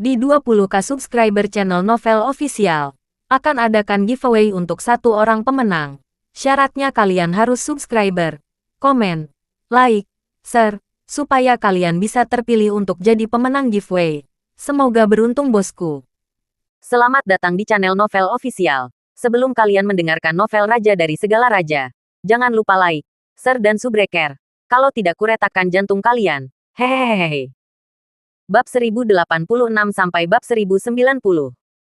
Di 20k subscriber channel Novel Official, akan adakan giveaway untuk satu orang pemenang. Syaratnya kalian harus subscriber, komen, like, share, supaya kalian bisa terpilih untuk jadi pemenang giveaway. Semoga beruntung bosku. Selamat datang di channel Novel Official. Sebelum kalian mendengarkan novel Raja dari Segala Raja, jangan lupa like, share dan subscribe. Kalau tidak kuretakan jantung kalian. Hehehehe. Bab 1086 sampai bab 1090.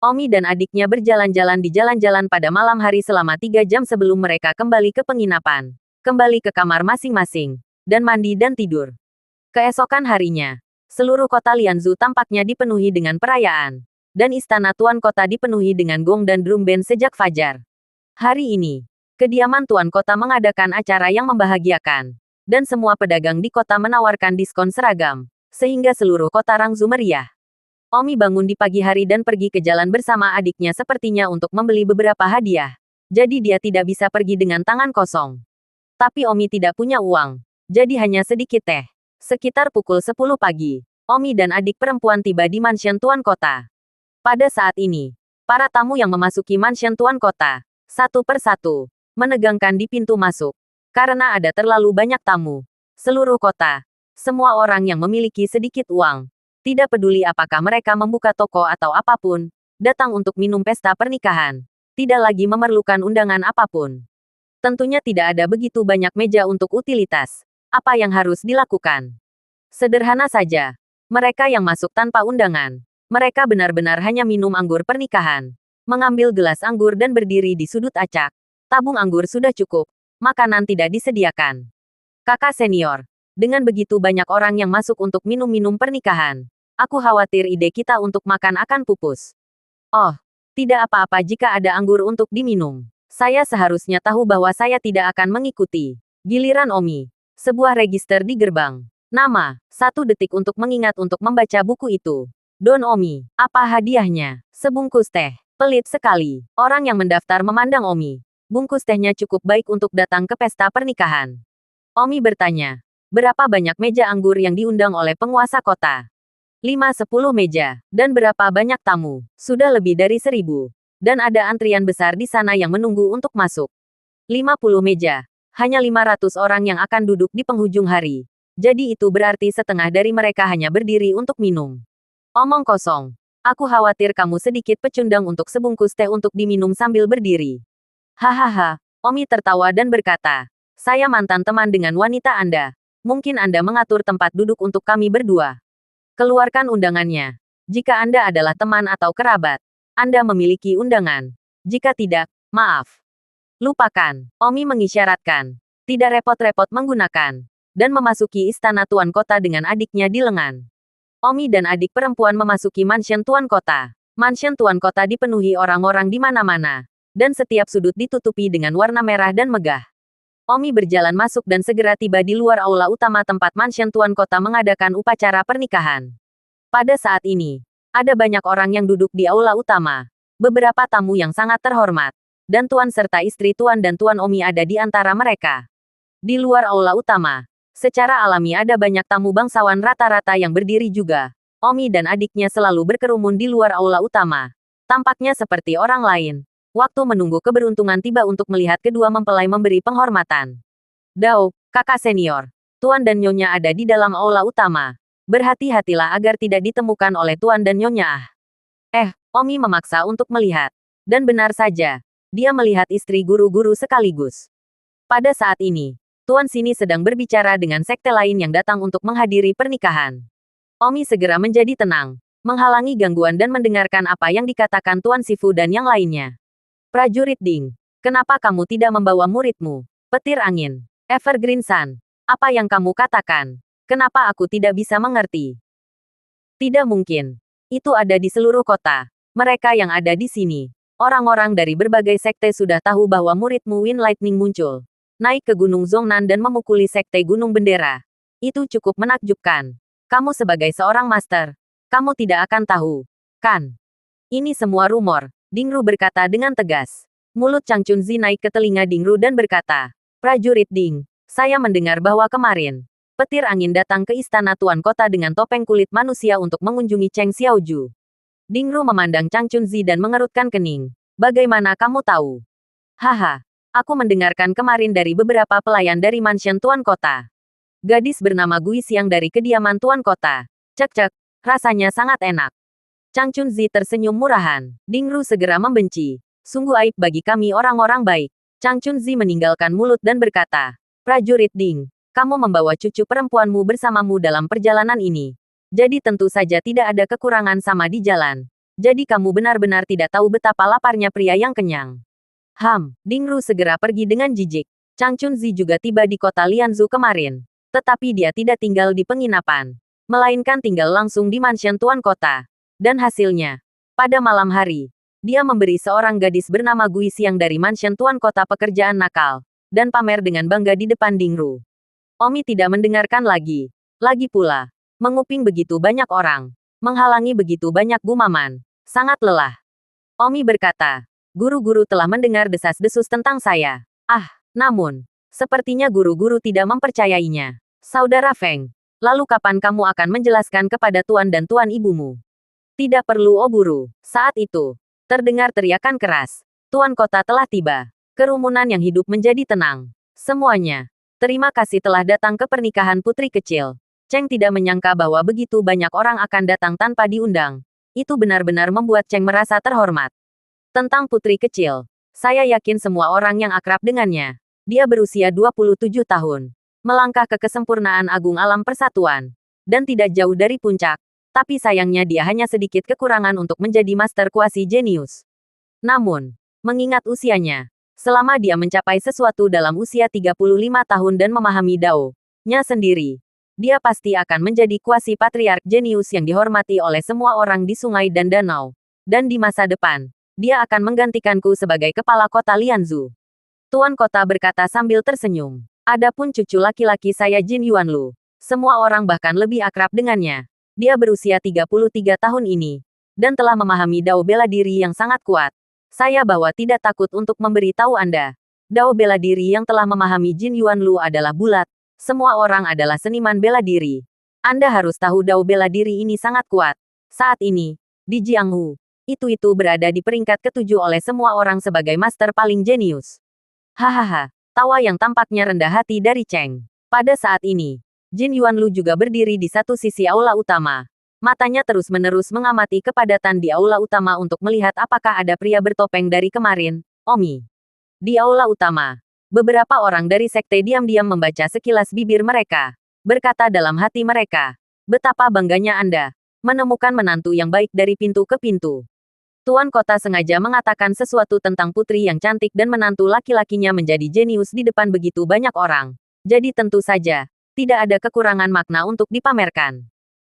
Omi dan adiknya berjalan-jalan di jalan-jalan pada malam hari selama 3 jam sebelum mereka kembali ke penginapan. Kembali ke kamar masing-masing, dan mandi dan tidur. Keesokan harinya, seluruh kota Lianzhou tampaknya dipenuhi dengan perayaan. Dan istana Tuan Kota dipenuhi dengan gong dan drum band sejak fajar. Hari ini, kediaman Tuan Kota mengadakan acara yang membahagiakan. Dan semua pedagang di kota menawarkan diskon seragam. Sehingga seluruh kota Rangzhou meriah. Omi bangun di pagi hari dan pergi ke jalan bersama adiknya sepertinya untuk membeli beberapa hadiah. Jadi dia tidak bisa pergi dengan tangan kosong. Tapi Omi tidak punya uang. Jadi hanya sedikit teh. Sekitar pukul 10 pagi, Omi dan adik perempuan tiba di mansion Tuan Kota. Pada saat ini, para tamu yang memasuki mansion Tuan Kota, satu persatu, menegangkan di pintu masuk. Karena ada terlalu banyak tamu. Seluruh kota, semua orang yang memiliki sedikit uang, tidak peduli apakah mereka membuka toko atau apapun, datang untuk minum pesta pernikahan, tidak lagi memerlukan undangan apapun. Tentunya tidak ada begitu banyak meja untuk utilitas. Apa yang harus dilakukan? Sederhana saja. Mereka yang masuk tanpa undangan. Mereka benar-benar hanya minum anggur pernikahan. Mengambil gelas anggur dan berdiri di sudut acak. Tabung anggur sudah cukup. Makanan tidak disediakan. Kakak senior. Dengan begitu banyak orang yang masuk untuk minum-minum pernikahan, aku khawatir ide kita untuk makan akan pupus. Oh, tidak apa-apa jika ada anggur untuk diminum. Saya seharusnya tahu bahwa saya tidak akan mengikuti. Giliran Omi. Sebuah register di gerbang. Nama, 1 detik untuk mengingat untuk membaca buku itu. Don Omi. Apa hadiahnya? Sebungkus teh. Pelit sekali. Orang yang mendaftar memandang Omi. Bungkus tehnya cukup baik untuk datang ke pesta pernikahan. Omi bertanya. Berapa banyak meja anggur yang diundang oleh penguasa kota? 5-10 meja. Dan berapa banyak tamu? Sudah lebih dari 1000. Dan ada antrian besar di sana yang menunggu untuk masuk. 50 meja. Hanya 500 orang yang akan duduk di penghujung hari. Jadi itu berarti setengah dari mereka hanya berdiri untuk minum. Omong kosong. Aku khawatir kamu sedikit pecundang untuk sebungkus teh untuk diminum sambil berdiri. Hahaha. Omi tertawa dan berkata. Saya mantan teman dengan wanita Anda. Mungkin Anda mengatur tempat duduk untuk kami berdua. Keluarkan undangannya. Jika Anda adalah teman atau kerabat, Anda memiliki undangan. Jika tidak, maaf. Lupakan. Omi mengisyaratkan. Tidak repot-repot menggunakan. Dan memasuki istana Tuan Kota dengan adiknya di lengan. Omi dan adik perempuan memasuki mansion Tuan Kota. Mansion Tuan Kota dipenuhi orang-orang di mana-mana. Dan setiap sudut ditutupi dengan warna merah dan megah. Omi berjalan masuk dan segera tiba di luar aula utama tempat mansion Tuan Kota mengadakan upacara pernikahan. Pada saat ini, ada banyak orang yang duduk di aula utama. Beberapa tamu yang sangat terhormat. Dan Tuan serta istri Tuan dan Tuan Omi ada di antara mereka. Di luar aula utama, secara alami ada banyak tamu bangsawan rata-rata yang berdiri juga. Omi dan adiknya selalu berkerumun di luar aula utama. Tampaknya seperti orang lain. Waktu menunggu keberuntungan tiba untuk melihat kedua mempelai memberi penghormatan. Dao, kakak senior. Tuan dan Nyonya ada di dalam aula utama. Berhati-hatilah agar tidak ditemukan oleh Tuan dan Nyonya. Omi memaksa untuk melihat. Dan benar saja, dia melihat istri guru-guru sekaligus. Pada saat ini, Tuan Sini sedang berbicara dengan sekte lain yang datang untuk menghadiri pernikahan. Omi segera menjadi tenang, menghalangi gangguan dan mendengarkan apa yang dikatakan Tuan Sifu dan yang lainnya. Prajurit Ding, kenapa kamu tidak membawa muridmu? Petir angin, Evergreen Sun, apa yang kamu katakan? Kenapa aku tidak bisa mengerti? Tidak mungkin. Itu ada di seluruh kota. Mereka yang ada di sini. Orang-orang dari berbagai sekte sudah tahu bahwa muridmu Wind Lightning muncul. Naik ke Gunung Zhongnan dan memukuli sekte Gunung Bendera. Itu cukup menakjubkan. Kamu sebagai seorang master, kamu tidak akan tahu, kan? Ini semua rumor. Dingru berkata dengan tegas. Mulut Chang Chunzi naik ke telinga Dingru dan berkata, Prajurit Ding, saya mendengar bahwa kemarin, petir angin datang ke istana Tuan Kota dengan topeng kulit manusia untuk mengunjungi Cheng Xiaoju. Dingru memandang Chang Chunzi dan mengerutkan kening. Bagaimana kamu tahu? Haha, aku mendengarkan kemarin dari beberapa pelayan dari mansion Tuan Kota. Gadis bernama Gui Xiang dari kediaman Tuan Kota. Cek-cek, rasanya sangat enak. Chang Chunzi tersenyum murahan. Dingru segera membenci. Sungguh aib bagi kami orang-orang baik. Chang Chunzi meninggalkan mulut dan berkata, Prajurit Ding, kamu membawa cucu perempuanmu bersamamu dalam perjalanan ini. Jadi tentu saja tidak ada kekurangan sama di jalan. Jadi kamu benar-benar tidak tahu betapa laparnya pria yang kenyang. Dingru segera pergi dengan jijik. Chang Chunzi juga tiba di kota Lianzhou kemarin. Tetapi dia tidak tinggal di penginapan. Melainkan tinggal langsung di mansion Tuan Kota. Dan hasilnya, pada malam hari, dia memberi seorang gadis bernama Gui Xiang dari mansion Tuan Kota pekerjaan nakal. Dan pamer dengan bangga di depan Dingru. Omi tidak mendengarkan lagi. Lagi pula, menguping begitu banyak orang. Menghalangi begitu banyak gumaman. Sangat lelah. Omi berkata, guru-guru telah mendengar desas-desus tentang saya. Namun, sepertinya guru-guru tidak mempercayainya. Saudara Feng, lalu kapan kamu akan menjelaskan kepada tuan dan tuan ibumu? Tidak perlu buru. Saat itu, terdengar teriakan keras. Tuan kota telah tiba. Kerumunan yang hidup menjadi tenang. Semuanya, terima kasih telah datang ke pernikahan putri kecil. Cheng tidak menyangka bahwa begitu banyak orang akan datang tanpa diundang. Itu benar-benar membuat Cheng merasa terhormat. Tentang putri kecil, saya yakin semua orang yang akrab dengannya. Dia berusia 27 tahun. Melangkah ke kesempurnaan agung alam persatuan. Dan tidak jauh dari puncak. Tapi sayangnya dia hanya sedikit kekurangan untuk menjadi master kuasi jenius. Namun, mengingat usianya, selama dia mencapai sesuatu dalam usia 35 tahun dan memahami Dao-nya sendiri, dia pasti akan menjadi kuasi patriark jenius yang dihormati oleh semua orang di sungai dan danau. Dan di masa depan, dia akan menggantikanku sebagai kepala kota Lianzhou. Tuan kota berkata sambil tersenyum. Adapun cucu laki-laki saya Jin Yuanlu. Semua orang bahkan lebih akrab dengannya. Dia berusia 33 tahun ini. Dan telah memahami Dao bela diri yang sangat kuat. Saya bahwa tidak takut untuk memberitahu Anda. Dao bela diri yang telah memahami Jin Yuanlu adalah bulat. Semua orang adalah seniman bela diri. Anda harus tahu Dao bela diri ini sangat kuat. Saat ini, di Jianghu, itu berada di peringkat ketujuh oleh semua orang sebagai master paling jenius. Hahaha, tawa yang tampaknya rendah hati dari Cheng. Pada saat ini, Jin Yuanlu juga berdiri di satu sisi aula utama. Matanya terus-menerus mengamati kepadatan di aula utama untuk melihat apakah ada pria bertopeng dari kemarin, Omi. Di aula utama, beberapa orang dari sekte diam-diam membaca sekilas bibir mereka. Berkata dalam hati mereka, betapa bangganya Anda menemukan menantu yang baik dari pintu ke pintu. Tuan kota sengaja mengatakan sesuatu tentang putri yang cantik dan menantu laki-lakinya menjadi jenius di depan begitu banyak orang. Jadi tentu saja, tidak ada kekurangan makna untuk dipamerkan.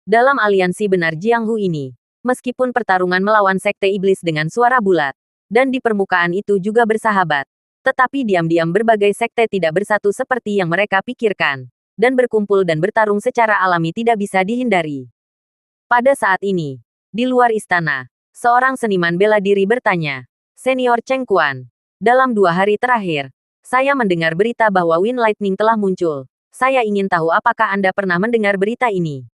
Dalam aliansi benar Jianghu ini, meskipun pertarungan melawan sekte iblis dengan suara bulat, dan di permukaan itu juga bersahabat, tetapi diam-diam berbagai sekte tidak bersatu seperti yang mereka pikirkan, dan berkumpul dan bertarung secara alami tidak bisa dihindari. Pada saat ini, di luar istana, seorang seniman bela diri bertanya, Senior Cheng Quan, dalam 2 hari terakhir, saya mendengar berita bahwa Wind Lightning telah muncul. Saya ingin tahu apakah Anda pernah mendengar berita ini.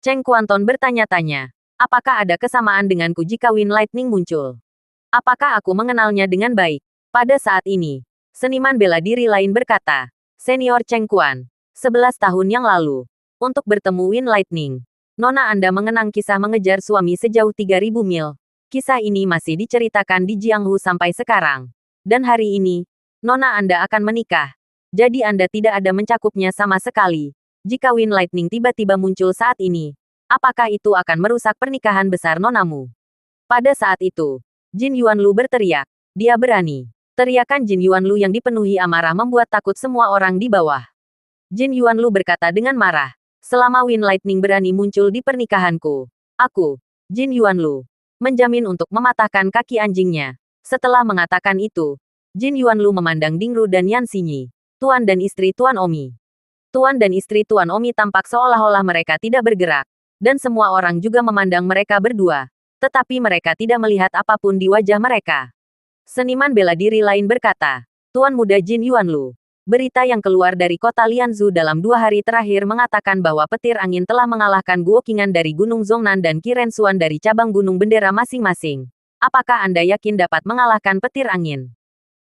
Cheng Quanton bertanya-tanya, apakah ada kesamaan denganku jika Wind Lightning muncul? Apakah aku mengenalnya dengan baik? Pada saat ini, seniman bela diri lain berkata, Senior Cheng Quan, 11 tahun yang lalu, untuk bertemu Wind Lightning, Nona Anda mengenang kisah mengejar suami sejauh 3.000 mil. Kisah ini masih diceritakan di Jianghu sampai sekarang. Dan hari ini, Nona Anda akan menikah. Jadi Anda tidak ada mencakupnya sama sekali. Jika Wind Lightning tiba-tiba muncul saat ini, apakah itu akan merusak pernikahan besar Nonamu? Pada saat itu, Jin Yuanlu berteriak, dia berani. Teriakan Jin Yuanlu yang dipenuhi amarah membuat takut semua orang di bawah. Jin Yuanlu berkata dengan marah, selama Wind Lightning berani muncul di pernikahanku, aku, Jin Yuanlu, menjamin untuk mematahkan kaki anjingnya. Setelah mengatakan itu, Jin Yuanlu memandang Dingru dan Yan Xinyi, tuan dan istri Tuan Omi. Tuan dan istri Tuan Omi tampak seolah-olah mereka tidak bergerak, dan semua orang juga memandang mereka berdua, tetapi mereka tidak melihat apapun di wajah mereka. Seniman bela diri lain berkata, Tuan muda Jin Yuanlu, Berita yang keluar dari kota Lianzhou dalam 2 hari terakhir mengatakan bahwa petir angin telah mengalahkan Guoqingan dari Gunung Zhongnan dan Qirensuan dari cabang Gunung Bendera masing-masing. Apakah Anda yakin dapat mengalahkan petir angin?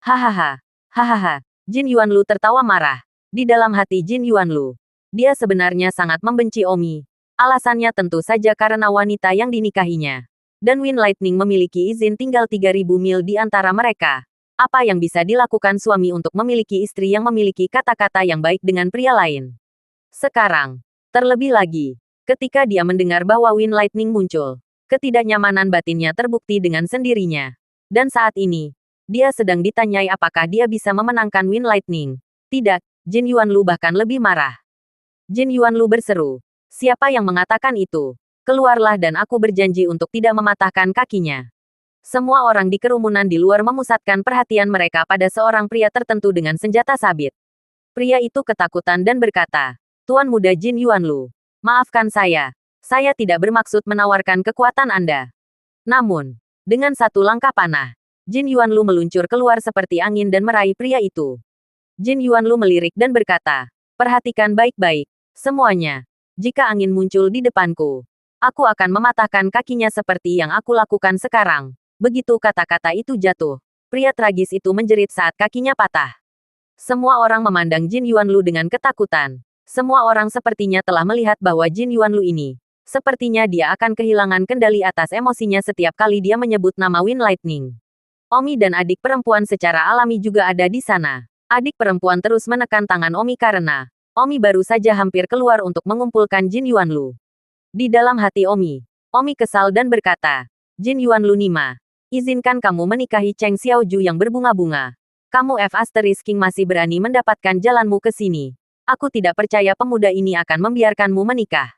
Hahaha. Hahaha. Jin Yuanlu tertawa marah. Di dalam hati Jin Yuanlu, dia sebenarnya sangat membenci Omi. Alasannya tentu saja karena wanita yang dinikahinya. Dan Wind Lightning memiliki izin tinggal 3.000 mil di antara mereka. Apa yang bisa dilakukan suami untuk memiliki istri yang memiliki kata-kata yang baik dengan pria lain? Sekarang, terlebih lagi, ketika dia mendengar bahwa Wind Lightning muncul, ketidaknyamanan batinnya terbukti dengan sendirinya. Dan saat ini, dia sedang ditanyai apakah dia bisa memenangkan Wind Lightning. Tidak, Jin Yuanlu bahkan lebih marah. Jin Yuanlu berseru, "Siapa yang mengatakan itu? Keluarlah dan aku berjanji untuk tidak mematahkan kakinya." Semua orang di kerumunan di luar memusatkan perhatian mereka pada seorang pria tertentu dengan senjata sabit. Pria itu ketakutan dan berkata, "Tuan muda Jin Yuanlu, maafkan saya tidak bermaksud menawarkan kekuatan Anda." Namun, dengan satu langkah panah, Jin Yuanlu meluncur keluar seperti angin dan meraih pria itu. Jin Yuanlu melirik dan berkata, "Perhatikan baik-baik, semuanya. Jika angin muncul di depanku, aku akan mematahkan kakinya seperti yang aku lakukan sekarang." Begitu kata-kata itu jatuh, pria tragis itu menjerit saat kakinya patah. Semua orang memandang Jin Yuanlu dengan ketakutan. Semua orang sepertinya telah melihat bahwa Jin Yuanlu ini, sepertinya dia akan kehilangan kendali atas emosinya setiap kali dia menyebut nama Wind Lightning. Omi dan adik perempuan secara alami juga ada di sana. Adik perempuan terus menekan tangan Omi karena Omi baru saja hampir keluar untuk mengumpulkan Jin Yuanlu. Di dalam hati Omi kesal dan berkata, "Jin Yuanlu Nima, izinkan kamu menikahi Cheng Xiaoju yang berbunga-bunga. Kamu King masih berani mendapatkan jalanmu ke sini. Aku tidak percaya pemuda ini akan membiarkanmu menikah."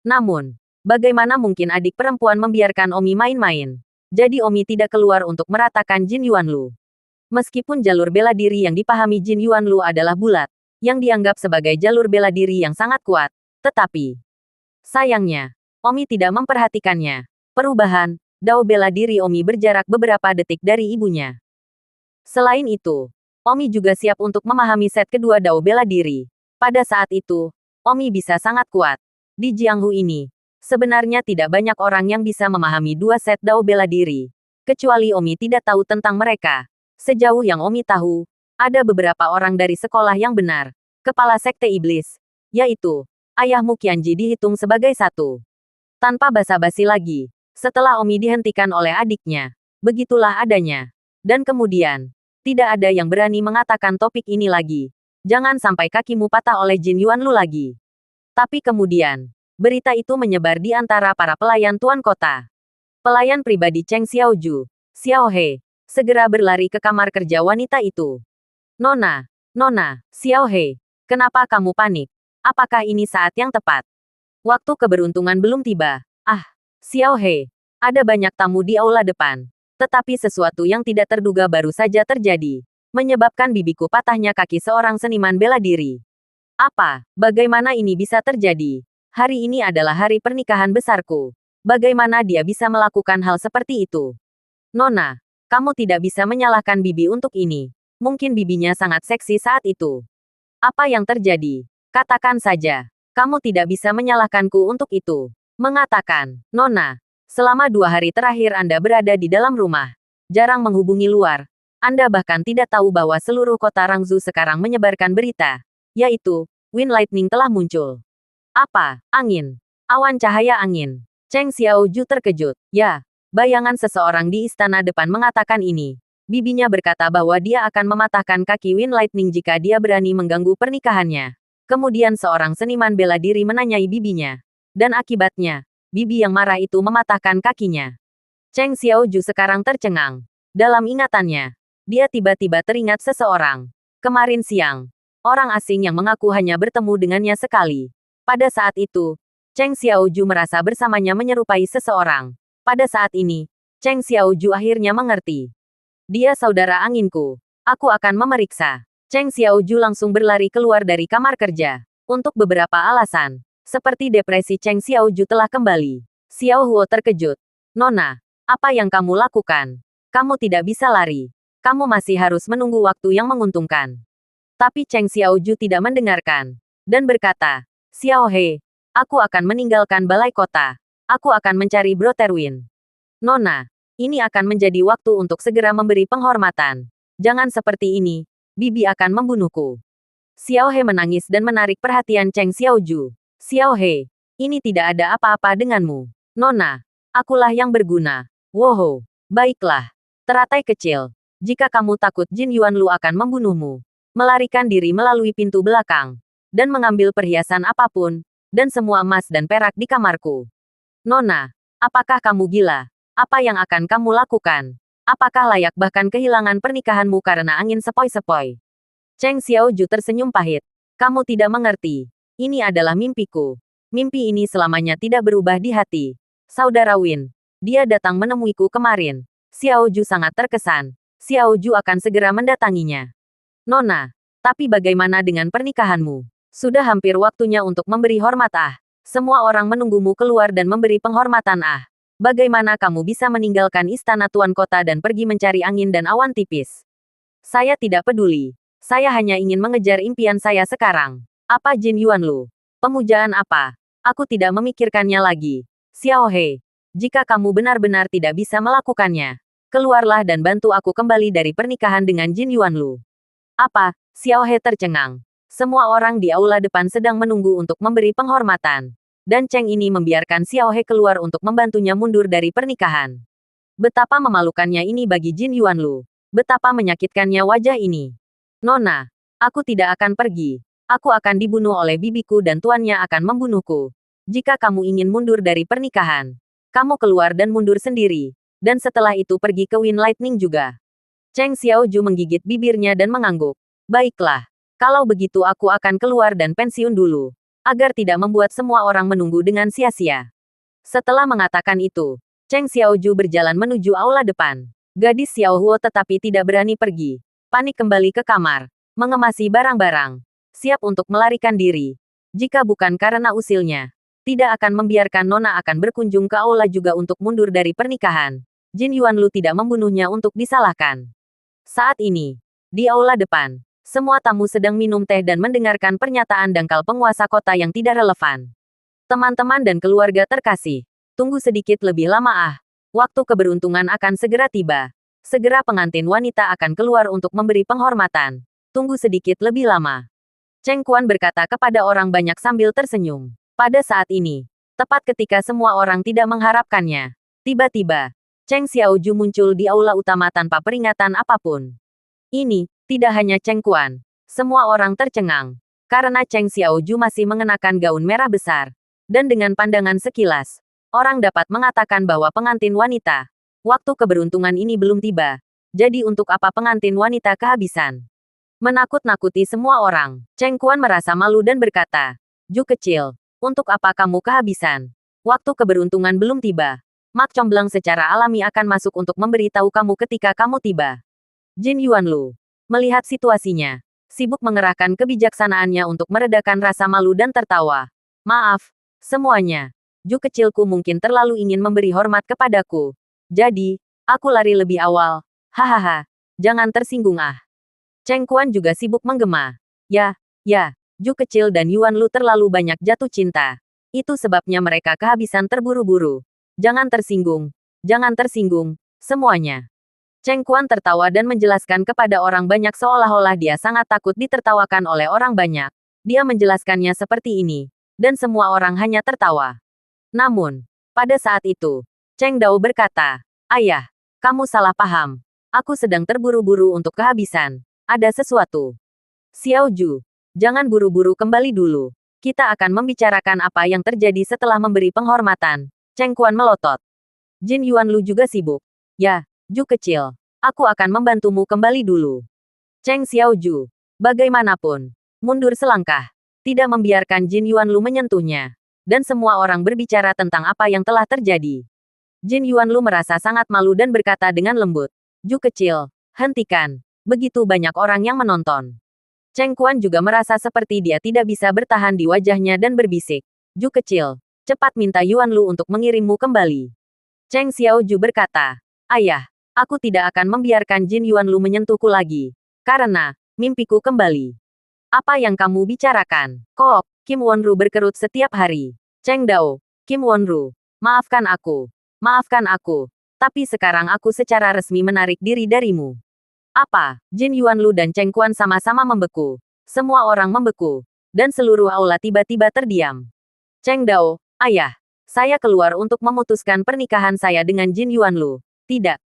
Namun, bagaimana mungkin adik perempuan membiarkan Omi main-main? Jadi Omi tidak keluar untuk meratakan Jin Yuanlu. Meskipun jalur bela diri yang dipahami Jin Yuanlu adalah bulat, yang dianggap sebagai jalur bela diri yang sangat kuat, tetapi sayangnya, Omi tidak memperhatikannya. Perubahan Dao bela diri Omi berjarak beberapa detik dari ibunya. Selain itu, Omi juga siap untuk memahami set kedua Dao bela diri. Pada saat itu, Omi bisa sangat kuat. Di Jianghu ini, sebenarnya tidak banyak orang yang bisa memahami dua set Dao bela diri. Kecuali Omi tidak tahu tentang mereka. Sejauh yang Omi tahu, ada beberapa orang dari sekolah yang benar. Kepala Sekte Iblis, yaitu ayahmu Qianji dihitung sebagai satu. Tanpa basa-basi lagi, setelah Omi dihentikan oleh adiknya, begitulah adanya. Dan kemudian, tidak ada yang berani mengatakan topik ini lagi. Jangan sampai kakimu patah oleh Jin Yuanlu lagi. Tapi kemudian, berita itu menyebar di antara para pelayan tuan kota. Pelayan pribadi Cheng Xiaoju, Xiao He, segera berlari ke kamar kerja wanita itu. Nona, Xiao He, kenapa kamu panik? Apakah ini saat yang tepat? Waktu keberuntungan belum tiba. Ah, Xiao He, ada banyak tamu di aula depan. Tetapi sesuatu yang tidak terduga baru saja terjadi, menyebabkan bibiku patahnya kaki seorang seniman bela diri. Apa? Bagaimana ini bisa terjadi? Hari ini adalah hari pernikahan besarku. Bagaimana dia bisa melakukan hal seperti itu? Nona, kamu tidak bisa menyalahkan bibi untuk ini. Mungkin bibinya sangat seksi saat itu. Apa yang terjadi? Katakan saja. Kamu tidak bisa menyalahkanku untuk itu. Mengatakan, "Nona, selama 2 hari terakhir Anda berada di dalam rumah. Jarang menghubungi luar. Anda bahkan tidak tahu bahwa seluruh kota Rangzhou sekarang menyebarkan berita. Yaitu, Wind Lightning telah muncul." Apa? Angin? Awan cahaya angin. Cheng Xiaoju terkejut. Ya, bayangan seseorang di istana depan mengatakan ini. Bibinya berkata bahwa dia akan mematahkan kaki Wind Lightning jika dia berani mengganggu pernikahannya. Kemudian seorang seniman bela diri menanyai bibinya. Dan akibatnya, bibi yang marah itu mematahkan kakinya. Cheng Xiaoju sekarang tercengang. Dalam ingatannya, dia tiba-tiba teringat seseorang. Kemarin siang, orang asing yang mengaku hanya bertemu dengannya sekali. Pada saat itu, Cheng Xiaoju merasa bersamanya menyerupai seseorang. Pada saat ini, Cheng Xiaoju akhirnya mengerti. Dia saudara anginku. Aku akan memeriksa. Cheng Xiaoju langsung berlari keluar dari kamar kerja. Untuk beberapa alasan. Seperti depresi Cheng Xiaoju telah kembali. Xiao Huo terkejut. "Nona, apa yang kamu lakukan? Kamu tidak bisa lari. Kamu masih harus menunggu waktu yang menguntungkan." Tapi Cheng Xiaoju tidak mendengarkan. Dan berkata, Xiao He, aku akan meninggalkan balai kota. Aku akan mencari Bro Terwin. Nona, ini akan menjadi waktu untuk segera memberi penghormatan. Jangan seperti ini, Bibi akan membunuhku. Xiao He menangis dan menarik perhatian Cheng Xiaoju. Xiao He, ini tidak ada apa-apa denganmu. Nona, akulah yang berguna. Woho, baiklah. Teratai kecil. Jika kamu takut Jin Yuanlu akan membunuhmu, melarikan diri melalui pintu belakang, dan mengambil perhiasan apapun, dan semua emas dan perak di kamarku. Nona, apakah kamu gila? Apa yang akan kamu lakukan? Apakah layak bahkan kehilangan pernikahanmu karena angin sepoi-sepoi? Cheng Xiaoju tersenyum pahit. Kamu tidak mengerti. Ini adalah mimpiku. Mimpi ini selamanya tidak berubah di hati. Saudara Win, dia datang menemuiku kemarin. Xiaoju sangat terkesan. Xiaoju akan segera mendatanginya. Nona, tapi bagaimana dengan pernikahanmu? Sudah hampir waktunya untuk memberi hormat ah. Semua orang menunggumu keluar dan memberi penghormatan ah. Bagaimana kamu bisa meninggalkan istana tuan kota dan pergi mencari angin dan awan tipis? Saya tidak peduli. Saya hanya ingin mengejar impian saya sekarang. Apa Jin Yuanlu? Pemujaan apa? Aku tidak memikirkannya lagi. Xiao He, jika kamu benar-benar tidak bisa melakukannya, keluarlah dan bantu aku kembali dari pernikahan dengan Jin Yuanlu. Apa? Xiao He tercengang. Semua orang di aula depan sedang menunggu untuk memberi penghormatan. Dan Cheng ini membiarkan Xiao He keluar untuk membantunya mundur dari pernikahan. Betapa memalukannya ini bagi Jin Yuanlu. Betapa menyakitkannya wajah ini. Nona, aku tidak akan pergi. Aku akan dibunuh oleh bibiku dan tuannya akan membunuhku. Jika kamu ingin mundur dari pernikahan, kamu keluar dan mundur sendiri. Dan setelah itu pergi ke Wind Lightning juga. Cheng Xiaoju menggigit bibirnya dan mengangguk. Baiklah. Kalau begitu aku akan keluar dan pensiun dulu. Agar tidak membuat semua orang menunggu dengan sia-sia. Setelah mengatakan itu, Cheng Xiaoju berjalan menuju aula depan. Gadis Xiao Huo tetapi tidak berani pergi. Panik kembali ke kamar. Mengemasi barang-barang. Siap untuk melarikan diri. Jika bukan karena usilnya, tidak akan membiarkan Nona akan berkunjung ke aula juga untuk mundur dari pernikahan. Jin Yuanlu tidak membunuhnya untuk disalahkan. Saat ini, di aula depan, semua tamu sedang minum teh dan mendengarkan pernyataan dangkal penguasa kota yang tidak relevan. Teman-teman dan keluarga terkasih, tunggu sedikit lebih lama ah. Waktu keberuntungan akan segera tiba. Segera pengantin wanita akan keluar untuk memberi penghormatan. Tunggu sedikit lebih lama. Cheng Kuan berkata kepada orang banyak sambil tersenyum. Pada saat ini, tepat ketika semua orang tidak mengharapkannya, tiba-tiba, Cheng Xiaoju muncul di aula utama tanpa peringatan apapun. Ini, tidak hanya Cheng Kuan. Semua orang tercengang. Karena Cheng Xiaoju masih mengenakan gaun merah besar. Dan dengan pandangan sekilas, orang dapat mengatakan bahwa pengantin wanita. Waktu keberuntungan ini belum tiba. Jadi untuk apa pengantin wanita kehabisan? Menakut-nakuti semua orang. Cheng Kuan merasa malu dan berkata, Ju kecil, untuk apa kamu kehabisan? Waktu keberuntungan belum tiba. Mak Comblang secara alami akan masuk untuk memberitahu kamu ketika kamu tiba. Jin Yuanlu, melihat situasinya, sibuk mengerahkan kebijaksanaannya untuk meredakan rasa malu dan tertawa. Maaf, semuanya. Ju kecilku mungkin terlalu ingin memberi hormat kepadaku. Jadi, aku lari lebih awal. Hahaha, jangan tersinggung ah. Cheng Kuan juga sibuk menggema. Ya, Ju kecil dan Yuanlu terlalu banyak jatuh cinta. Itu sebabnya mereka kehabisan terburu-buru. Jangan tersinggung, semuanya. Cheng Kuan tertawa dan menjelaskan kepada orang banyak seolah-olah dia sangat takut ditertawakan oleh orang banyak. Dia menjelaskannya seperti ini, dan semua orang hanya tertawa. Namun, pada saat itu, Cheng Dao berkata, Ayah, kamu salah paham. Aku sedang terburu-buru untuk kehabisan. Ada sesuatu. Xiao Ju, jangan buru-buru kembali dulu. Kita akan membicarakan apa yang terjadi setelah memberi penghormatan. Cheng Kuan melotot. Jin Yuanlu juga sibuk. Ya, Ju kecil. Aku akan membantumu kembali dulu. Cheng Xiaoju. Bagaimanapun. Mundur selangkah. Tidak membiarkan Jin Yuanlu menyentuhnya. Dan semua orang berbicara tentang apa yang telah terjadi. Jin Yuanlu merasa sangat malu dan berkata dengan lembut. Ju kecil, hentikan. Begitu banyak orang yang menonton. Cheng Kuan juga merasa seperti dia tidak bisa bertahan di wajahnya dan berbisik. Ju kecil. Cepat minta Yuanlu untuk mengirimmu kembali. Cheng Xiaoju berkata, Ayah, aku tidak akan membiarkan Jin Yuanlu menyentuhku lagi. Karena, mimpiku kembali. Apa yang kamu bicarakan? Kok, Kim Wonru berkerut setiap hari. Cheng Dao, Kim Wonru, maafkan aku. Maafkan aku. Tapi sekarang aku secara resmi menarik diri darimu. Apa? Jin Yuanlu dan Cheng Quan sama-sama membeku. Semua orang membeku. Dan seluruh aula tiba-tiba terdiam. Cheng Dao, ayah. Saya keluar untuk memutuskan pernikahan saya dengan Jin Yuanlu. Tidak.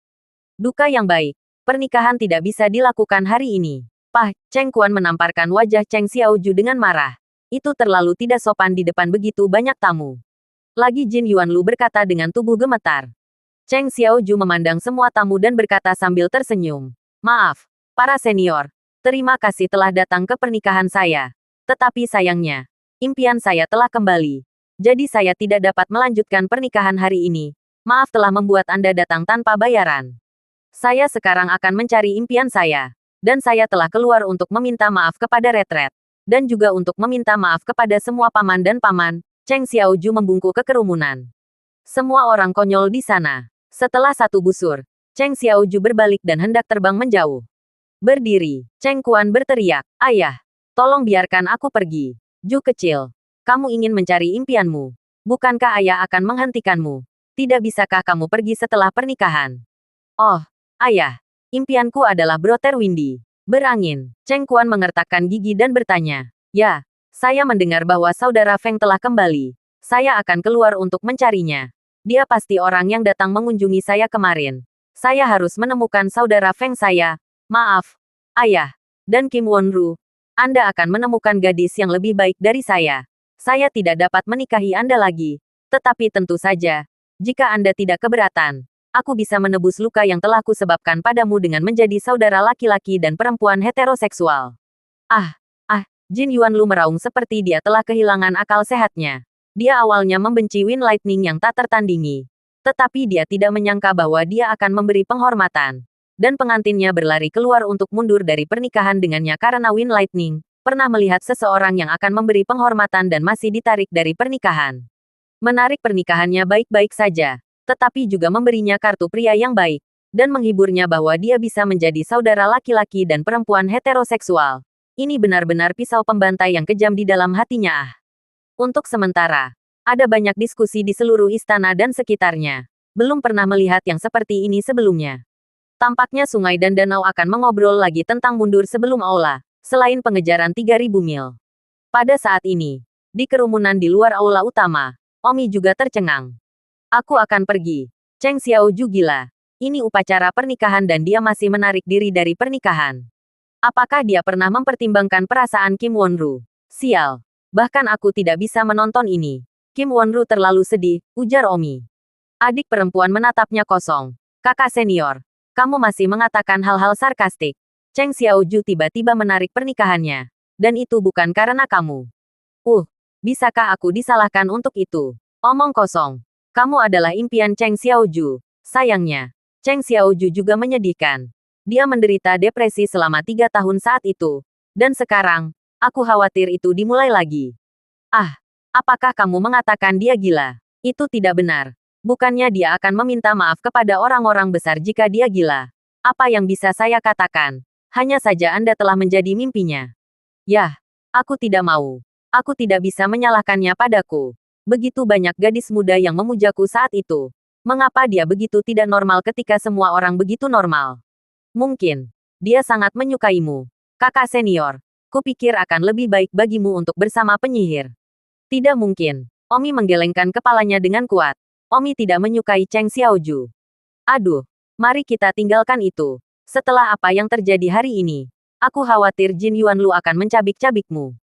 Duka yang baik. Pernikahan tidak bisa dilakukan hari ini. Pah, Cheng Quan menamparkan wajah Cheng Xiaoju dengan marah. Itu terlalu tidak sopan di depan begitu banyak tamu. Lagi Jin Yuanlu berkata dengan tubuh gemetar. Cheng Xiaoju memandang semua tamu dan berkata sambil tersenyum. Maaf, para senior. Terima kasih telah datang ke pernikahan saya. Tetapi sayangnya, impian saya telah kembali. Jadi saya tidak dapat melanjutkan pernikahan hari ini. Maaf telah membuat Anda datang tanpa bayaran. Saya sekarang akan mencari impian saya. Dan saya telah keluar untuk meminta maaf kepada retret. Dan juga untuk meminta maaf kepada semua paman dan paman. Cheng Xiaoju membungkuk ke kerumunan. Semua orang konyol di sana. Setelah satu busur, Cheng Xiaoju berbalik dan hendak terbang menjauh. Berdiri, Cheng Quan berteriak, "Ayah, tolong biarkan aku pergi. Ju kecil, kamu ingin mencari impianmu. Bukankah ayah akan menghentikanmu? Tidak bisakah kamu pergi setelah pernikahan?" "Oh, ayah, impianku adalah Brother Windy. Berangin." Cheng Quan mengertakkan gigi dan bertanya, "Ya, saya mendengar bahwa saudara Feng telah kembali. Saya akan keluar untuk mencarinya. Dia pasti orang yang datang mengunjungi saya kemarin. Saya harus menemukan saudara Feng saya. Maaf, ayah. Dan Kim Wonru, Anda akan menemukan gadis yang lebih baik dari saya. Saya tidak dapat menikahi Anda lagi. Tetapi tentu saja, jika Anda tidak keberatan, aku bisa menebus luka yang telah kusebabkan padamu dengan menjadi saudara laki-laki dan perempuan heteroseksual." Jin Yuanlu meraung seperti dia telah kehilangan akal sehatnya. Dia awalnya membenci Wind Lightning yang tak tertandingi. Tetapi dia tidak menyangka bahwa dia akan memberi penghormatan. Dan pengantinnya berlari keluar untuk mundur dari pernikahan dengannya karena Wind Lightning pernah melihat seseorang yang akan memberi penghormatan dan masih ditarik dari pernikahan. Menarik pernikahannya baik-baik saja, tetapi juga memberinya kartu pria yang baik, dan menghiburnya bahwa dia bisa menjadi saudara laki-laki dan perempuan heteroseksual. Ini benar-benar pisau pembantai yang kejam di dalam hatinya. Untuk sementara, ada banyak diskusi di seluruh istana dan sekitarnya. Belum pernah melihat yang seperti ini sebelumnya. Tampaknya sungai dan danau akan mengobrol lagi tentang mundur sebelum aula, selain pengejaran 3000 mil. Pada saat ini, di kerumunan di luar aula utama, Omi juga tercengang. "Aku akan pergi." Cheng Xiaoju gila. Ini upacara pernikahan dan dia masih menarik diri dari pernikahan. Apakah dia pernah mempertimbangkan perasaan Kim Wonru? Sial. Bahkan aku tidak bisa menonton ini. Kim Wonru terlalu sedih, ujar Omi. Adik perempuan menatapnya kosong. "Kakak senior, kamu masih mengatakan hal-hal sarkastik." Cheng Xiaoju tiba-tiba menarik pernikahannya. "Dan itu bukan karena kamu." Bisakah aku disalahkan untuk itu? Omong kosong. Kamu adalah impian Cheng Xiaoju. Sayangnya, Cheng Xiaoju juga menyedihkan. Dia menderita depresi selama 3 tahun saat itu. Dan sekarang, aku khawatir itu dimulai lagi. Apakah kamu mengatakan dia gila? Itu tidak benar. Bukannya dia akan meminta maaf kepada orang-orang besar jika dia gila. Apa yang bisa saya katakan? Hanya saja Anda telah menjadi mimpinya. Yah, aku tidak mau. Aku tidak bisa menyalahkannya padaku. Begitu banyak gadis muda yang memujaku saat itu. Mengapa dia begitu tidak normal ketika semua orang begitu normal? Mungkin, dia sangat menyukaimu. Kakak senior, kupikir akan lebih baik bagimu untuk bersama penyihir. Tidak mungkin. Omi menggelengkan kepalanya dengan kuat. Omi tidak menyukai Cheng Xiaoju. Aduh, mari kita tinggalkan itu. Setelah apa yang terjadi hari ini, aku khawatir Jin Yuanlu akan mencabik-cabikmu.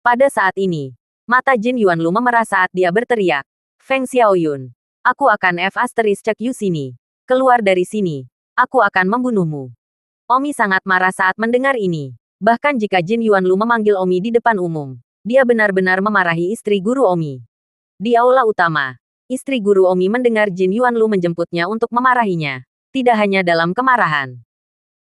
Pada saat ini, mata Jin Yuanlu memerah saat dia berteriak. "Feng Xiaoyun, aku akan cek you sini. Keluar dari sini. Aku akan membunuhmu." Omi sangat marah saat mendengar ini. Bahkan jika Jin Yuanlu memanggil Omi di depan umum, dia benar-benar memarahi istri guru Omi. Di aula utama, istri guru Omi mendengar Jin Yuanlu menjemputnya untuk memarahinya. Tidak hanya dalam kemarahan.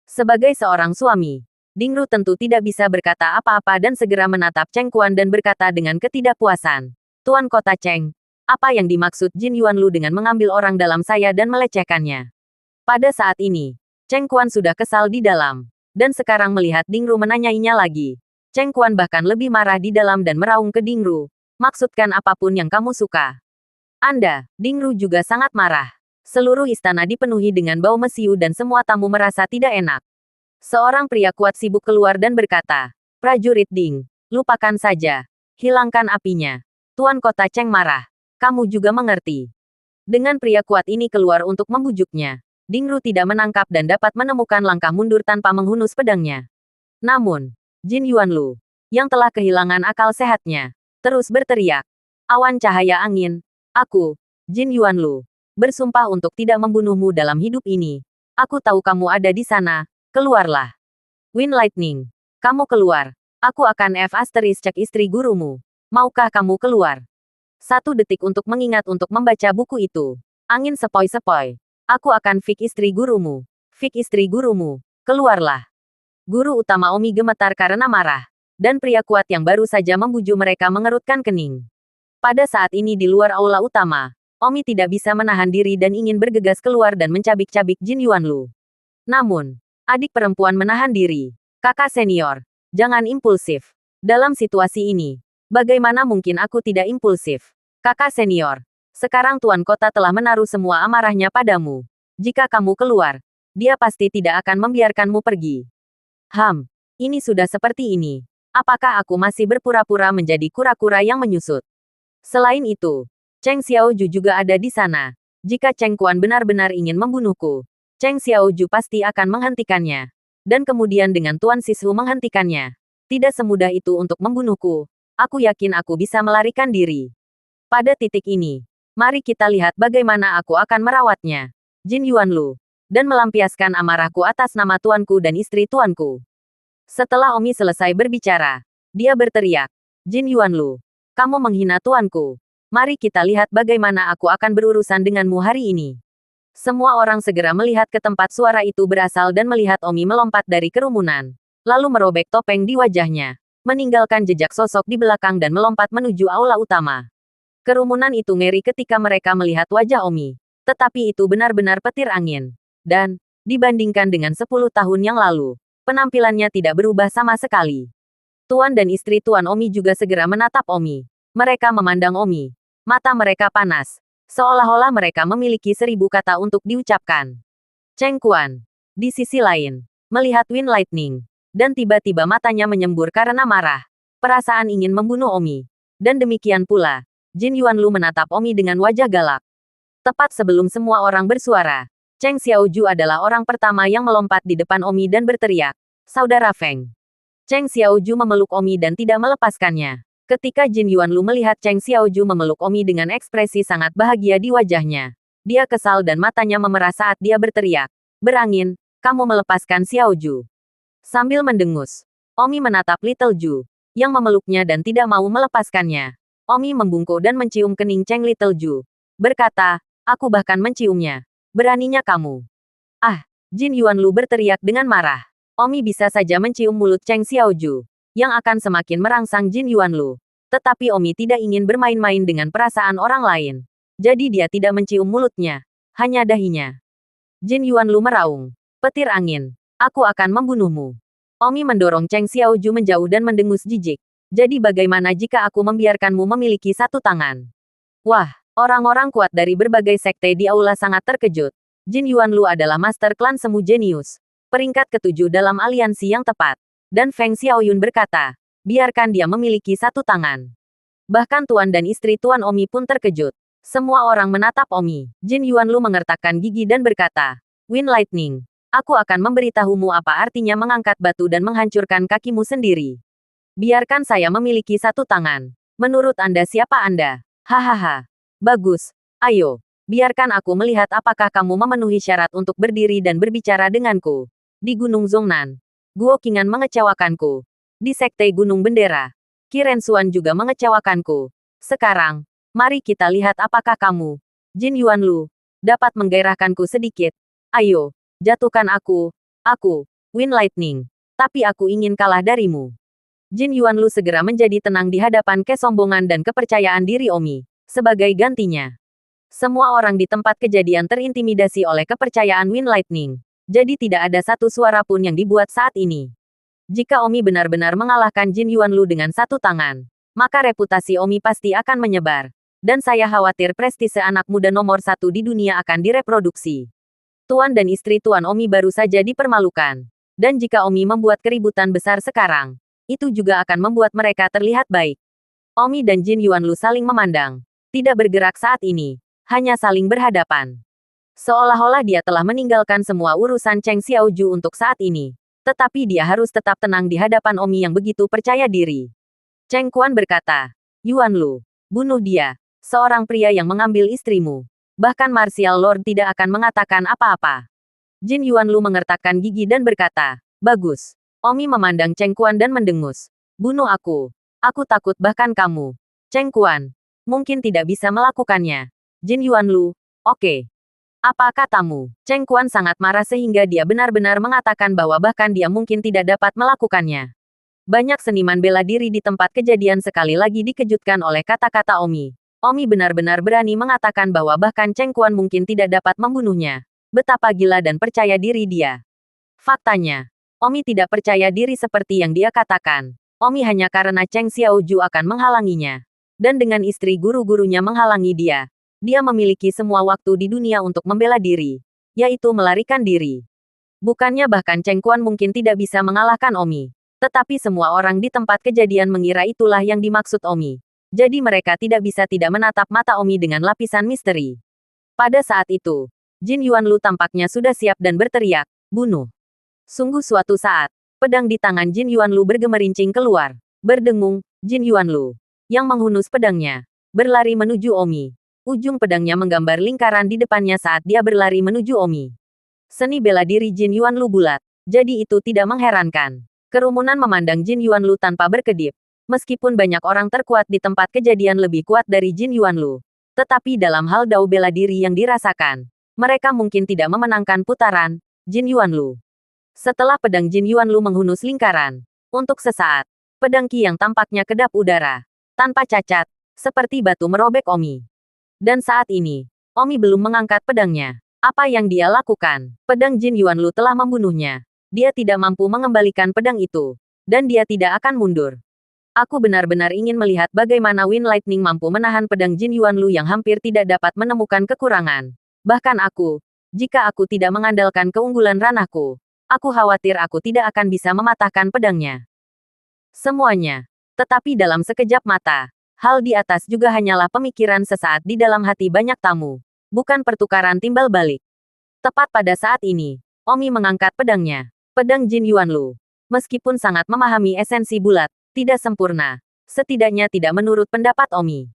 Sebagai seorang suami, Dingru tentu tidak bisa berkata apa-apa dan segera menatap Cheng Quan dan berkata dengan ketidakpuasan. "Tuan Kota Cheng, apa yang dimaksud Jin Yuanlu dengan mengambil orang dalam saya dan melecehkannya?" Pada saat ini, Cheng Quan sudah kesal di dalam. Dan sekarang melihat Dingru menanyainya lagi. Cheng Kuan bahkan lebih marah di dalam dan meraung ke Dingru. Maksudkan apapun yang kamu suka. Anda, Dingru juga sangat marah. Seluruh istana dipenuhi dengan bau mesiu dan semua tamu merasa tidak enak. Seorang pria kuat sibuk keluar dan berkata, "Prajurit Ding, lupakan saja. Hilangkan apinya." Tuan Kota Cheng marah. "Kamu juga mengerti." Dengan pria kuat ini keluar untuk membujuknya, Dingru tidak menangkap dan dapat menemukan langkah mundur tanpa menghunus pedangnya. Namun, Jin Yuanlu, yang telah kehilangan akal sehatnya, terus berteriak, "Awan cahaya angin, aku, Jin Yuanlu, bersumpah untuk tidak membunuhmu dalam hidup ini. Aku tahu kamu ada di sana, keluarlah." Wind Lightning, kamu keluar. Aku akan cek istri gurumu. Maukah kamu keluar? 1 detik untuk mengingat untuk membaca buku itu. Angin sepoi-sepoi. Aku akan istri gurumu. Istri gurumu. Keluarlah. Guru utama Omi gemetar karena marah. Dan pria kuat yang baru saja membujuk mereka mengerutkan kening. Pada saat ini di luar aula utama, Omi tidak bisa menahan diri dan ingin bergegas keluar dan mencabik-cabik Jin Yuanlu. Namun, adik perempuan menahan diri. "Kakak senior, jangan impulsif. Dalam situasi ini, bagaimana mungkin aku tidak impulsif? Kakak senior, sekarang Tuan Kota telah menaruh semua amarahnya padamu. Jika kamu keluar, dia pasti tidak akan membiarkanmu pergi." Ini sudah seperti ini. Apakah aku masih berpura-pura menjadi kura-kura yang menyusut? Selain itu, Cheng Xiaoju juga ada di sana. Jika Cheng Kuan benar-benar ingin membunuhku, Cheng Xiaoju pasti akan menghentikannya. Dan kemudian dengan Tuan Sisu menghentikannya. Tidak semudah itu untuk membunuhku. Aku yakin aku bisa melarikan diri. Pada titik ini, mari kita lihat bagaimana aku akan merawatnya. Jin Yuanlu. Dan melampiaskan amarahku atas nama tuanku dan istri tuanku. Setelah Omi selesai berbicara, dia berteriak, "Jin Yuanlu, kamu menghina tuanku. Mari kita lihat bagaimana aku akan berurusan denganmu hari ini." Semua orang segera melihat ke tempat suara itu berasal dan melihat Omi melompat dari kerumunan. Lalu merobek topeng di wajahnya, meninggalkan jejak sosok di belakang dan melompat menuju aula utama. Kerumunan itu ngeri ketika mereka melihat wajah Omi. Tetapi itu benar-benar petir angin. Dan, dibandingkan dengan 10 tahun yang lalu, penampilannya tidak berubah sama sekali. Tuan dan istri Tuan Omi juga segera menatap Omi. Mereka memandang Omi. Mata mereka panas. Seolah-olah mereka memiliki 1000 kata untuk diucapkan. Cheng Kuan, di sisi lain, melihat Wind Lightning. Dan tiba-tiba matanya menyembur karena marah. Perasaan ingin membunuh Omi. Dan demikian pula, Jin Yuanlu menatap Omi dengan wajah galak. Tepat sebelum semua orang bersuara, Cheng Xiaoju adalah orang pertama yang melompat di depan Omi dan berteriak, "Saudara Feng." Cheng Xiaoju memeluk Omi dan tidak melepaskannya. Ketika Jin Yuanlu melihat Cheng Xiaoju memeluk Omi dengan ekspresi sangat bahagia di wajahnya, dia kesal dan matanya memerah saat dia berteriak, "Berangin, kamu melepaskan Xiaoju." Sambil mendengus, Omi menatap Little Ju, yang memeluknya dan tidak mau melepaskannya. Omi membungkuk dan mencium kening Cheng Little Ju. Berkata, "Aku bahkan menciumnya. Beraninya kamu." "Ah!" Jin Yuanlu berteriak dengan marah. Omi bisa saja mencium mulut Cheng Xiaoju, yang akan semakin merangsang Jin Yuanlu. Tetapi Omi tidak ingin bermain-main dengan perasaan orang lain. Jadi dia tidak mencium mulutnya, hanya dahinya. Jin Yuanlu meraung. "Petir angin. Aku akan membunuhmu." Omi mendorong Cheng Xiaoju menjauh dan mendengus jijik. "Jadi bagaimana jika aku membiarkanmu memiliki 1 tangan?" Wah, orang-orang kuat dari berbagai sekte di aula sangat terkejut. Jin Yuanlu adalah master klan semu jenius. Peringkat ke-7 dalam aliansi yang tepat. Dan Feng Xiaoyun berkata, biarkan dia memiliki 1 tangan. Bahkan tuan dan istri Tuan Omi pun terkejut. Semua orang menatap Omi. Jin Yuanlu mengertakkan gigi dan berkata, "Wind Lightning, aku akan memberitahumu apa artinya mengangkat batu dan menghancurkan kakimu sendiri. Biarkan saya memiliki 1 tangan. Menurut Anda siapa Anda? Hahaha. Bagus. Ayo, biarkan aku melihat apakah kamu memenuhi syarat untuk berdiri dan berbicara denganku. Di Gunung Zhongnan, Guo Qing'an mengecewakanku. Di Sekte Gunung Bendera, Qi Rensuan juga mengecewakanku. Sekarang, mari kita lihat apakah kamu, Jin Yuanlu, dapat menggairahkanku sedikit. Ayo, jatuhkan aku, Wind Lightning. Tapi aku ingin kalah darimu." Jin Yuanlu segera menjadi tenang di hadapan kesombongan dan kepercayaan diri Omi. Sebagai gantinya, semua orang di tempat kejadian terintimidasi oleh kepercayaan Wind Lightning. Jadi tidak ada satu suara pun yang dibuat saat ini. Jika Omi benar-benar mengalahkan Jin Yuanlu dengan satu tangan, maka reputasi Omi pasti akan menyebar. Dan saya khawatir prestise anak muda nomor satu di dunia akan direproduksi. Tuan dan istri Tuan Omi baru saja dipermalukan. Dan jika Omi membuat keributan besar sekarang, itu juga akan membuat mereka terlihat baik. Omi dan Jin Yuanlu saling memandang. Tidak bergerak saat ini. Hanya saling berhadapan. Seolah-olah dia telah meninggalkan semua urusan Cheng Xiaoju untuk saat ini. Tetapi dia harus tetap tenang di hadapan Omi yang begitu percaya diri. Cheng Quan berkata, Yuanlu, bunuh dia. Seorang pria yang mengambil istrimu. Bahkan Martial Lord tidak akan mengatakan apa-apa. Jin Yuanlu mengertakkan gigi dan berkata, bagus. Omi memandang Cheng Quan dan mendengus. Bunuh aku. Aku takut bahkan kamu. Cheng Quan. Mungkin tidak bisa melakukannya. Jin Yuanlu. Oke. Apa katamu? Cheng Quan sangat marah sehingga dia benar-benar mengatakan bahwa bahkan dia mungkin tidak dapat melakukannya. Banyak seniman bela diri di tempat kejadian sekali lagi dikejutkan oleh kata-kata Omi. Omi benar-benar berani mengatakan bahwa bahkan Cheng Quan mungkin tidak dapat membunuhnya. Betapa gila dan percaya diri dia. Faktanya, Omi tidak percaya diri seperti yang dia katakan. Omi hanya karena Cheng Xiaoju akan menghalanginya. Dan dengan istri guru-gurunya menghalangi dia. Dia memiliki semua waktu di dunia untuk membela diri. Yaitu melarikan diri. Bukannya bahkan Cheng Quan mungkin tidak bisa mengalahkan Omi. Tetapi semua orang di tempat kejadian mengira itulah yang dimaksud Omi. Jadi mereka tidak bisa tidak menatap mata Omi dengan lapisan misteri. Pada saat itu, Jin Yuanlu tampaknya sudah siap dan berteriak, bunuh. Sungguh suatu saat, pedang di tangan Jin Yuanlu bergemerincing keluar. Berdengung, Jin Yuanlu, yang menghunus pedangnya, berlari menuju Omi. Ujung pedangnya menggambar lingkaran di depannya saat dia berlari menuju Omi. Seni bela diri Jin Yuanlu bulat, jadi itu tidak mengherankan. Kerumunan memandang Jin Yuanlu tanpa berkedip. Meskipun banyak orang terkuat di tempat kejadian lebih kuat dari Jin Yuanlu. Tetapi dalam hal dao bela diri yang dirasakan, mereka mungkin tidak memenangkan putaran, Jin Yuanlu. Setelah pedang Jin Yuanlu menghunus lingkaran, untuk sesaat, pedang Qi yang tampaknya kedap udara, tanpa cacat, seperti batu merobek Omi. Dan saat ini, Omi belum mengangkat pedangnya. Apa yang dia lakukan? Pedang Jin Yuanlu telah membunuhnya. Dia tidak mampu mengembalikan pedang itu. Dan dia tidak akan mundur. Aku benar-benar ingin melihat bagaimana Wind Lightning mampu menahan pedang Jin Yuanlu yang hampir tidak dapat menemukan kekurangan. Bahkan aku, jika aku tidak mengandalkan keunggulan ranahku, aku khawatir aku tidak akan bisa mematahkan pedangnya. Semuanya. Tetapi dalam sekejap mata, hal di atas juga hanyalah pemikiran sesaat di dalam hati banyak tamu. Bukan pertukaran timbal balik. Tepat pada saat ini, Omi mengangkat pedangnya. Pedang Jin Yuanlu. Meskipun sangat memahami esensi bulat, tidak sempurna. Setidaknya tidak menurut pendapat Omi.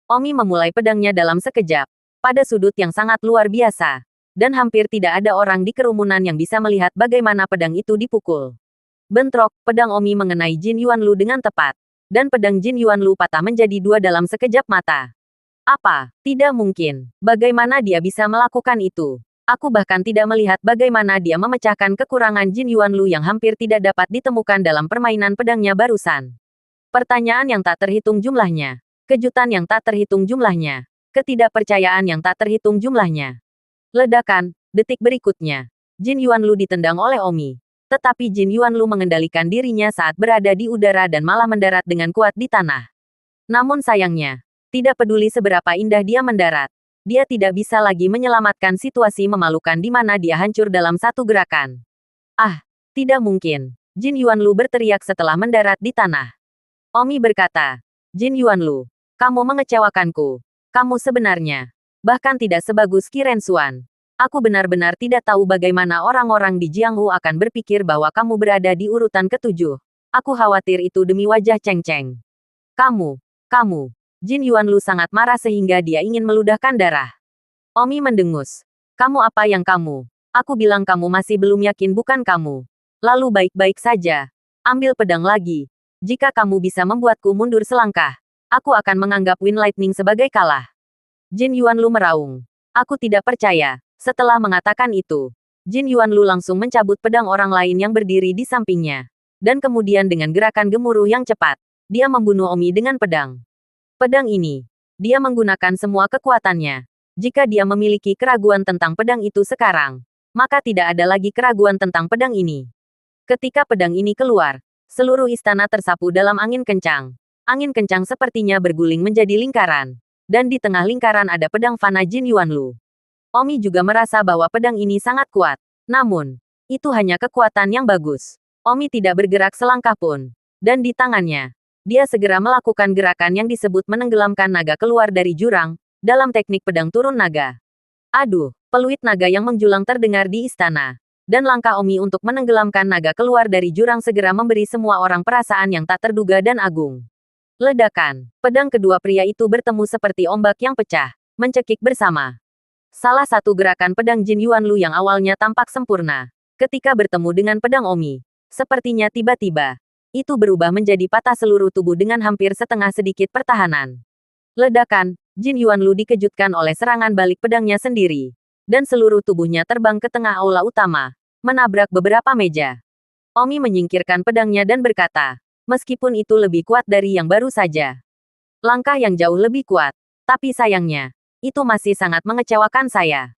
Omi memulai pedangnya dalam sekejap. Pada sudut yang sangat luar biasa. Dan hampir tidak ada orang di kerumunan yang bisa melihat bagaimana pedang itu dipukul. Bentrok, pedang Omi mengenai Jin Yuanlu dengan tepat. Dan pedang Jin Yuanlu patah menjadi dua dalam sekejap mata. Apa? Tidak mungkin. Bagaimana dia bisa melakukan itu? Aku bahkan tidak melihat bagaimana dia memecahkan kekurangan Jin Yuanlu yang hampir tidak dapat ditemukan dalam permainan pedangnya barusan. Pertanyaan yang tak terhitung jumlahnya. Kejutan yang tak terhitung jumlahnya. Ketidakpercayaan yang tak terhitung jumlahnya. Ledakan, detik berikutnya. Jin Yuanlu ditendang oleh Omi. Tetapi Jin Yuanlu mengendalikan dirinya saat berada di udara dan malah mendarat dengan kuat di tanah. Namun sayangnya, tidak peduli seberapa indah dia mendarat, dia tidak bisa lagi menyelamatkan situasi memalukan di mana dia hancur dalam satu gerakan. Ah, tidak mungkin. Jin Yuanlu berteriak setelah mendarat di tanah. Omi berkata, Jin Yuanlu, kamu mengecewakanku. Kamu sebenarnya bahkan tidak sebagus Qi Rensuan. Aku benar-benar tidak tahu bagaimana orang-orang di Jianghu akan berpikir bahwa kamu berada di urutan ketujuh. Aku khawatir itu demi wajah Cheng Cheng. Kamu. Jin Yuanlu sangat marah sehingga dia ingin meludahkan darah. Omi mendengus. Kamu apa yang kamu? Aku bilang kamu masih belum yakin bukan kamu. Lalu baik-baik saja. Ambil pedang lagi. Jika kamu bisa membuatku mundur selangkah, aku akan menganggap Wind Lightning sebagai kalah. Jin Yuanlu meraung. Aku tidak percaya. Setelah mengatakan itu, Jin Yuanlu langsung mencabut pedang orang lain yang berdiri di sampingnya. Dan kemudian dengan gerakan gemuruh yang cepat, dia membunuh Omi dengan pedang. Pedang ini, dia menggunakan semua kekuatannya. Jika dia memiliki keraguan tentang pedang itu sekarang, maka tidak ada lagi keraguan tentang pedang ini. Ketika pedang ini keluar, Seluruh istana tersapu dalam angin kencang. Angin kencang sepertinya berguling menjadi lingkaran. Dan di tengah lingkaran ada pedang fana Jin Yuanlu. Omi juga merasa bahwa pedang ini sangat kuat. Namun, itu hanya kekuatan yang bagus. Omi tidak bergerak selangkah pun. Dan di tangannya, dia segera melakukan gerakan yang disebut menenggelamkan naga keluar dari jurang, dalam teknik pedang turun naga. Aduh, peluit naga yang menjulang terdengar di istana. Dan langkah Omi untuk menenggelamkan naga keluar dari jurang segera memberi semua orang perasaan yang tak terduga dan agung. Ledakan. Pedang kedua pria itu bertemu seperti ombak yang pecah, mencekik bersama. Salah satu gerakan pedang Jin Yuanlu yang awalnya tampak sempurna, ketika bertemu dengan pedang Omi, sepertinya tiba-tiba, itu berubah menjadi patah seluruh tubuh dengan hampir setengah sedikit pertahanan. Ledakan. Jin Yuanlu dikejutkan oleh serangan balik pedangnya sendiri, dan seluruh tubuhnya terbang ke tengah aula utama, menabrak beberapa meja. Omi menyingkirkan pedangnya dan berkata, meskipun itu lebih kuat dari yang baru saja. Langkah yang jauh lebih kuat. Tapi sayangnya, itu masih sangat mengecewakan saya.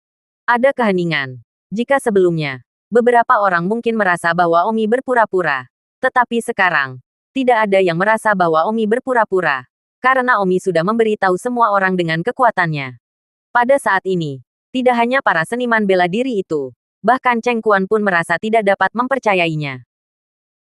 Ada keheningan. Jika sebelumnya, beberapa orang mungkin merasa bahwa Omi berpura-pura. Tetapi sekarang, tidak ada yang merasa bahwa Omi berpura-pura. Karena Omi sudah memberitahu semua orang dengan kekuatannya. Pada saat ini, tidak hanya para seniman bela diri itu, bahkan Cheng Kuan pun merasa tidak dapat mempercayainya.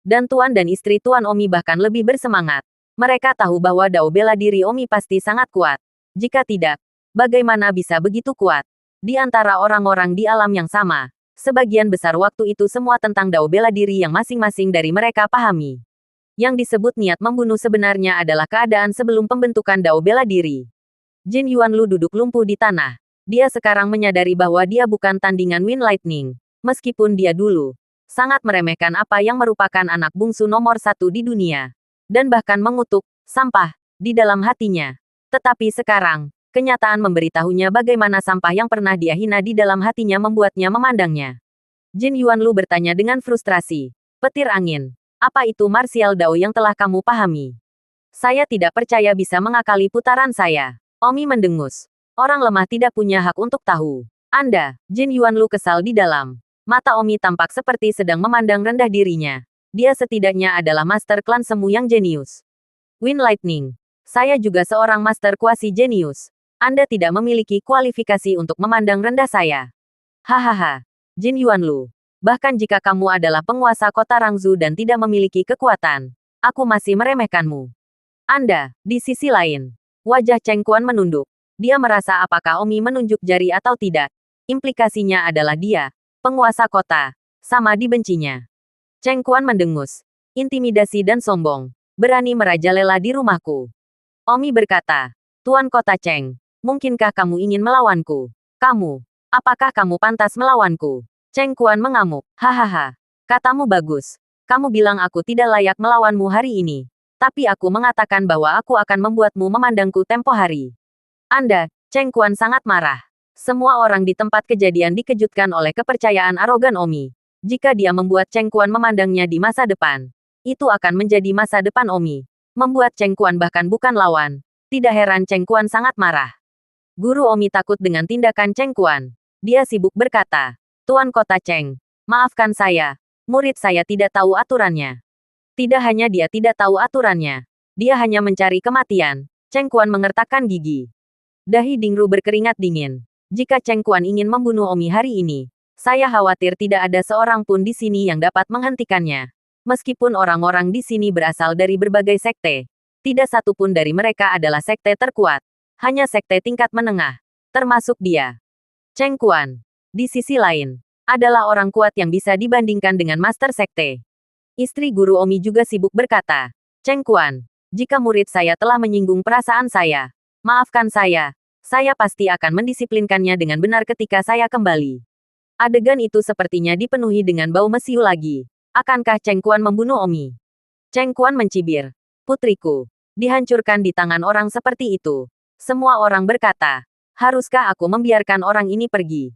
Dan Tuan dan istri Tuan Omi bahkan lebih bersemangat. Mereka tahu bahwa dao bela diri Omi pasti sangat kuat. Jika tidak, bagaimana bisa begitu kuat? Di antara orang-orang di alam yang sama, sebagian besar waktu itu semua tentang dao bela diri yang masing-masing dari mereka pahami. Yang disebut niat membunuh sebenarnya adalah keadaan sebelum pembentukan dao bela diri. Jin Yuanlu duduk lumpuh di tanah. Dia sekarang menyadari bahwa dia bukan tandingan Wind Lightning. Meskipun dia dulu sangat meremehkan apa yang merupakan anak bungsu nomor satu di dunia. Dan bahkan mengutuk sampah di dalam hatinya. Tetapi sekarang, kenyataan memberitahunya bagaimana sampah yang pernah dia hina di dalam hatinya membuatnya memandangnya. Jin Yuanlu bertanya dengan frustrasi. Petir angin. Apa itu martial dao yang telah kamu pahami? Saya tidak percaya bisa mengakali putaran saya. Omi mendengus. Orang lemah tidak punya hak untuk tahu. Anda, Jin Yuanlu kesal di dalam. Mata Omi tampak seperti sedang memandang rendah dirinya. Dia setidaknya adalah master klan semu yang jenius. Wind Lightning. Saya juga seorang master kuasi jenius. Anda tidak memiliki kualifikasi untuk memandang rendah saya. Hahaha. Jin Yuanlu. Bahkan jika kamu adalah penguasa kota Rangzu dan tidak memiliki kekuatan, aku masih meremehkanmu. Anda, di sisi lain. Wajah Cheng Kuan menunduk. Dia merasa apakah Omi menunjuk jari atau tidak. Implikasinya adalah dia, penguasa kota, sama dibencinya. Cheng Kuan mendengus. Intimidasi dan sombong. Berani merajalela di rumahku. Omi berkata, Tuan Kota Cheng, mungkinkah kamu ingin melawanku? Kamu, apakah kamu pantas melawanku? Cheng Kuan mengamuk. Hahaha. Katamu bagus. Kamu bilang aku tidak layak melawanmu hari ini. Tapi aku mengatakan bahwa aku akan membuatmu memandangku tempo hari. Anda, Cheng Kuan sangat marah. Semua orang di tempat kejadian dikejutkan oleh kepercayaan arogan Omi. Jika dia membuat Cheng Kuan memandangnya di masa depan, itu akan menjadi masa depan Omi. Membuat Cheng Kuan bahkan bukan lawan. Tidak heran Cheng Kuan sangat marah. Guru Omi takut dengan tindakan Cheng Kuan. Dia sibuk berkata, Tuan Kota Cheng, maafkan saya. Murid saya tidak tahu aturannya. Tidak hanya dia tidak tahu aturannya. Dia hanya mencari kematian. Cheng Kuan mengertakkan gigi. Dahi Dingru berkeringat dingin. Jika Cheng Kuan ingin membunuh Omi hari ini, saya khawatir tidak ada seorang pun di sini yang dapat menghentikannya. Meskipun orang-orang di sini berasal dari berbagai sekte, tidak satu pun dari mereka adalah sekte terkuat. Hanya sekte tingkat menengah, termasuk dia. Cheng Kuan, di sisi lain, adalah orang kuat yang bisa dibandingkan dengan master sekte. Istri guru Omi juga sibuk berkata, Cheng Kuan, jika murid saya telah menyinggung perasaan saya, maafkan saya pasti akan mendisiplinkannya dengan benar ketika saya kembali. Adegan itu sepertinya dipenuhi dengan bau mesiu lagi. Akankah Cheng Kuan membunuh Omi? Cheng Kuan mencibir. Putriku, dihancurkan di tangan orang seperti itu. Semua orang berkata, haruskah aku membiarkan orang ini pergi?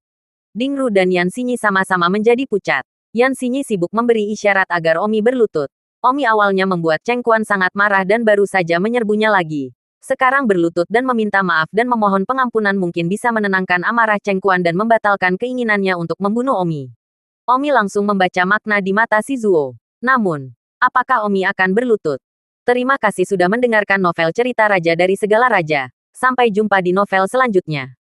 Dingru dan Yan Xinyi sama-sama menjadi pucat. Yan Xinyi sibuk memberi isyarat agar Omi berlutut. Omi awalnya membuat Cheng Kuan sangat marah dan baru saja menyerbunya lagi. Sekarang berlutut dan meminta maaf dan memohon pengampunan mungkin bisa menenangkan amarah Cheng Kuan dan membatalkan keinginannya untuk membunuh Omi. Omi langsung membaca makna di mata si Zuo. Namun, Apakah Omi akan berlutut? Terima kasih sudah mendengarkan novel cerita Raja dari Segala Raja. Sampai jumpa di novel selanjutnya.